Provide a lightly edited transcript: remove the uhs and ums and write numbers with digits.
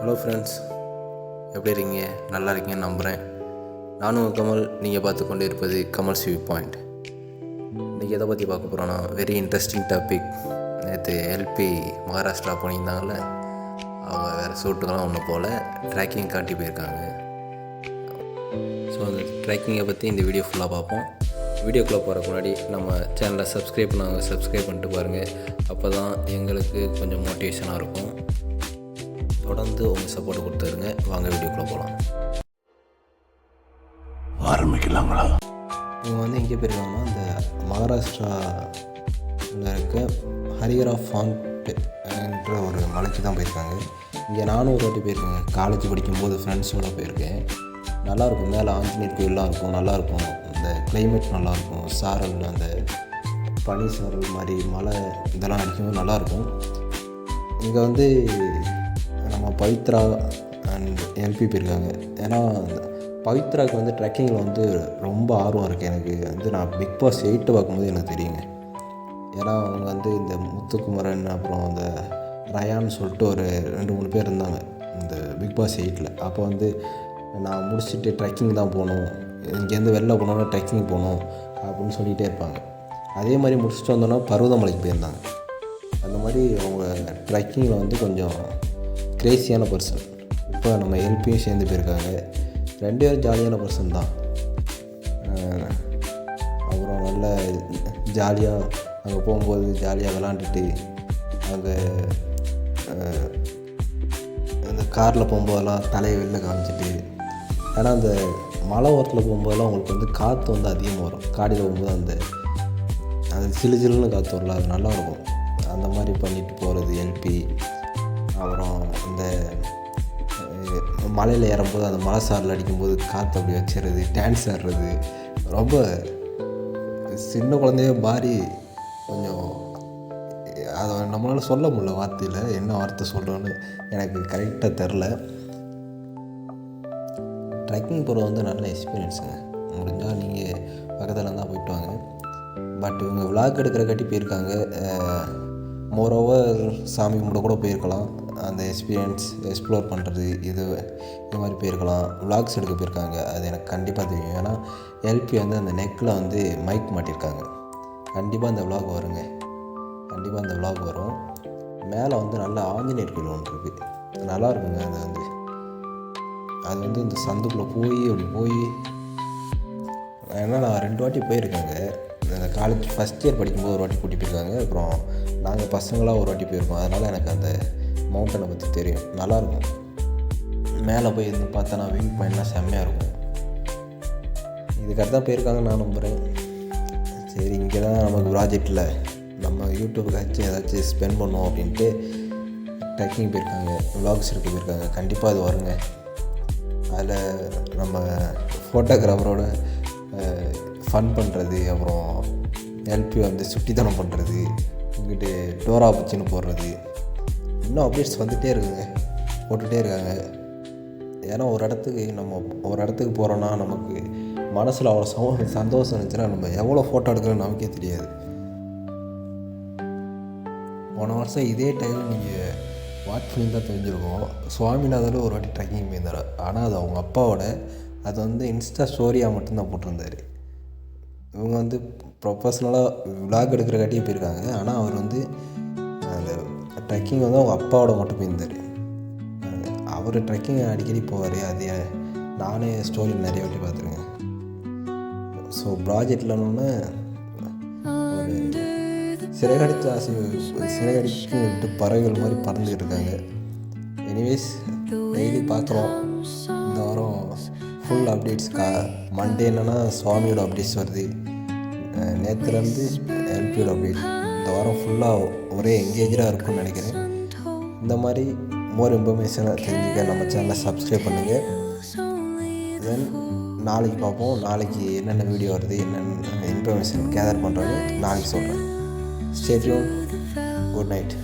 Hello friends, எப்படி இருக்கீங்க? நல்லா இருக்கீங்கன்னு நம்புகிறேன். நானும் கமல், நீங்கள் பார்த்து கொண்டு இருப்பது கமல்ஸ் வியூ பாயிண்ட். இன்றைக்கி எதை பற்றி பார்க்க போகிறோன்னா, வெரி இன்ட்ரெஸ்டிங் டாபிக். நேற்று எல்பி மகாராஷ்டிரா போனீங்கன்னாங்கள, அவங்க வேறு ஷூட்டுக்கெல்லாம் ஒன்றும் போல் ட்ராக்கிங் காட்டி போயிருக்காங்க. ஸோ அந்த ட்ராக்கிங்கை பற்றி இந்த வீடியோ ஃபுல்லாக பார்ப்போம். வீடியோக்குள்ளே போகிறக்கு முன்னாடி நம்ம சேனலை சப்ஸ்கிரைப் பண்ணிட்டு பாருங்கள். அப்போ தான் எங்களுக்கு கொஞ்சம் மோட்டிவேஷனாக இருக்கும். தொடர்ந்து உங்கள் சப்போர்ட் கொடுத்துருங்க. வாங்க வீடியோக்குள்ளே போகலாம். ஆரம்பிக்கலாங்களா? இவங்க எங்கே போயிருக்காங்கன்னா, இந்த மகாராஷ்டிராவில் இருக்க ஹரிகரா ஃபாண்ட் என்ற ஒரு மலைக்கு தான் போயிருக்காங்க. இங்கே நானும் ஒரு வாட்டி போயிருக்கேங்க. காலேஜ் படிக்கும்போது ஃப்ரெண்ட்ஸோடு போயிருக்கேன். நல்லாயிருக்கும். மேலே ஆஞ்சநேயர் கோயிலெலாம் இருக்கும். நல்லாயிருக்கும். இந்த கிளைமேட் நல்லாயிருக்கும். சாரல், அந்த பனி சாரல் மாதிரி மழை இதெல்லாம் அடிக்கும்போது நல்லாயிருக்கும். இங்கே நம்ம பவித்ரா அண்ட் எல்பி போயிருக்காங்க. ஏன்னா பவித்ராவுக்கு ட்ரெக்கிங்கில் ரொம்ப ஆர்வம் இருக்குது. எனக்கு நான் பிக் பாஸ் 8 பார்க்கும்போது எனக்கு தெரியுங்க. ஏன்னா அவங்க இந்த முத்துக்குமரன் அப்புறம் அந்த ரயான்னு சொல்லிட்டு ஒரு 2-3 பேர் இருந்தாங்க இந்த பிக் பாஸ் 8. அப்போ நான் முடிச்சுட்டு ட்ரெக்கிங் தான் போகணும், இங்கேருந்து வெளில போனோன்னா ட்ரெக்கிங் போகணும் அப்படின்னு சொல்லிகிட்டே இருப்பாங்க. அதே மாதிரி முடிச்சுட்டு வந்தோன்னா பருவதமலைக்கு போயிருந்தாங்க. அந்த மாதிரி அவங்க ட்ரெக்கிங்கில் கொஞ்சம் கிரேசியான பர்சன். இப்போ நம்ம எல்பியும் சேர்ந்து போயிருக்காங்க. 2 பேரும் ஜாலியான பர்சன் தான். அப்புறம் நல்ல ஜாலியாக அங்கே போகும்போது ஜாலியாக விளாண்டுட்டு அங்கே அந்த காரில் போகும்போதெல்லாம் தலையை வெளில காமிச்சிட்டு, ஏன்னா அந்த மலை ஓரத்தில் போகும்போதெல்லாம் அவங்களுக்கு காற்று அதிகமாக வரும். காடியில் போகும்போது அது சிலுன்னு காற்று வரல, அது நல்லாயிருக்கும். அந்த மாதிரி பண்ணிட்டு போகிறது எல்பி. அப்புறம் இந்த மலையில் ஏறும்போது அந்த மலை சாரில் அடிக்கும்போது காற்று அப்படி வச்சுறது, டான்ஸ் ஆடுறது, ரொம்ப சின்ன குழந்தைய மாதிரி கொஞ்சம் அதை நம்மளால் சொல்ல முடியல வார்த்தையில். என்ன வார்த்தை சொல்கிறோன்னு எனக்கு கரெக்டாக தெரில. ட்ரெக்கிங் போகிறது நல்ல எக்ஸ்பீரியன்ஸுங்க. முடிஞ்சால் நீங்கள் பக்கத்தில் இருந்தால் போயிட்டு வாங்க. பட் இவங்க விளாக் எடுக்கிற காட்டி போயிருக்காங்க. மோரோவர் சாமி கும்பிட கூட போயிருக்கலாம். அந்த எக்ஸ்பீரியன்ஸ் எக்ஸ்ப்ளோர் பண்ணுறது இது மாதிரி போயிருக்கலாம். விளாக்ஸ் எடுக்க போயிருக்காங்க. அது எனக்கு கண்டிப்பாக தெரியும். ஏன்னா எல்பி அந்த நெக்கில் மைக் மாட்டியிருக்காங்க. கண்டிப்பாக அந்த விளாக் வருங்க. கண்டிப்பாக அந்த விளாக் வரும். மேலே நல்ல ஆஞ்சநேயர் கோயில் ஒன்று இருக்குது. நல்லா இருக்குங்க. அது இந்த சந்துக்குள்ளே அப்படி போய் ஏன்னா நான் 2 வாட்டி போயிருக்கேங்க. அந்த காலேஜ் ஃபஸ்ட் இயர் படிக்கும்போது ஒரு வாட்டி கூட்டி போயிருக்காங்க. அப்புறம் நாங்கள் பசங்களாக ஒரு வாட்டி போயிருக்கோம். அதனால் எனக்கு அந்த மவுண்டனை பற்றி தெரியும். நல்லாயிருக்கும். மேலே போய் பார்த்தோன்னா வியூ பாயிண்ட்லாம் செம்மையாக இருக்கும். இதுக்காக தான் போயிருக்காங்கன்னு நான் நம்புகிறேன். சரி, இங்கே தான் நமக்கு ப்ராஜெக்டில் நம்ம யூடியூபுக்காச்சும் ஏதாச்சும் ஸ்பெண்ட் பண்ணுவோம் அப்படின்ட்டு ட்ரெக்கிங் போயிருக்காங்க, விலாக்ஸ் எடுக்க போயிருக்காங்க. கண்டிப்பாக அது வருங்க. அதில் நம்ம ஃபோட்டோகிராஃபரோட ஃபன் பண்ணுறது, அப்புறம் எல்பி சுட்டித்தனம் பண்ணுறது, இங்கிட்டு டோரா பூச்சின்னு போடுறது, இன்னும் அப்டேட்ஸ் வந்துகிட்டே இருக்குங்க, போட்டுகிட்டே இருக்காங்க. ஏன்னா ஒரு இடத்துக்கு போகிறோன்னா நமக்கு மனசில் அவ்வளோ சந்தோஷம் இருந்துச்சுன்னா நம்ம எவ்வளோ ஃபோட்டோ எடுக்கிறோன்னு நமக்கே தெரியாது. போன வருஷம் இதே டைமில் நீங்கள் வாட்ச் பண்ணி தான் தெரிஞ்சிருக்கோம். சுவாமிநாதனில் ஒரு வாட்டி ட்ரெக்கிங் போயிருந்தார். ஆனால் அது அவங்க அப்பாவோட, அது இன்ஸ்டா ஸ்டோரியாக மட்டும்தான் போட்டிருந்தார். இவங்க ப்ரொஃபஷ்னலாக விளாக் எடுக்கிற காட்டியே போயிருக்காங்க. ஆனால் அவர் அந்த ட்ரெக்கிங் அவங்க அப்பாவோட மட்டும் போயிருந்தார். அவர் ட்ரெக்கிங் அடிக்கடி போவார். அது நானே ஸ்டோரியில் நிறைய வாட்டி பார்த்துருக்கேன். ஸோ ப்ராஜெக்ட்லன்னு ஒரு சிறகடிக்கு பறவைகள் மாதிரி பறந்துக்கிட்டு இருக்காங்க. எனிவேஸ், டெய்லி பார்க்குறோம். இந்த வாரம் ஃபுல் அப்டேட்ஸ். மண்டே என்னென்னா சுவாமியோட அப்டேட்ஸ் வருது. நேற்றுலேருந்து எல்பியோட அப்டேட். இந்த வாரம் ஃபுல்லாக ஒரே எங்கேஜாக இருக்கும்னு நினைக்கிறேன். இந்த மாதிரி மோர் இன்ஃபர்மேஷனாக தெரிஞ்சுக்க நம்ம சேனலை சப்ஸ்கிரைப் பண்ணுங்கள். தென் நாளைக்கு பார்ப்போம். நாளைக்கு என்னென்ன வீடியோ வருது, என்னென்ன இன்ஃபர்மேஷன் கேதர் பண்ணுறேன்னு நாளைக்கு சொல்கிறேன். Stay tune. Good night.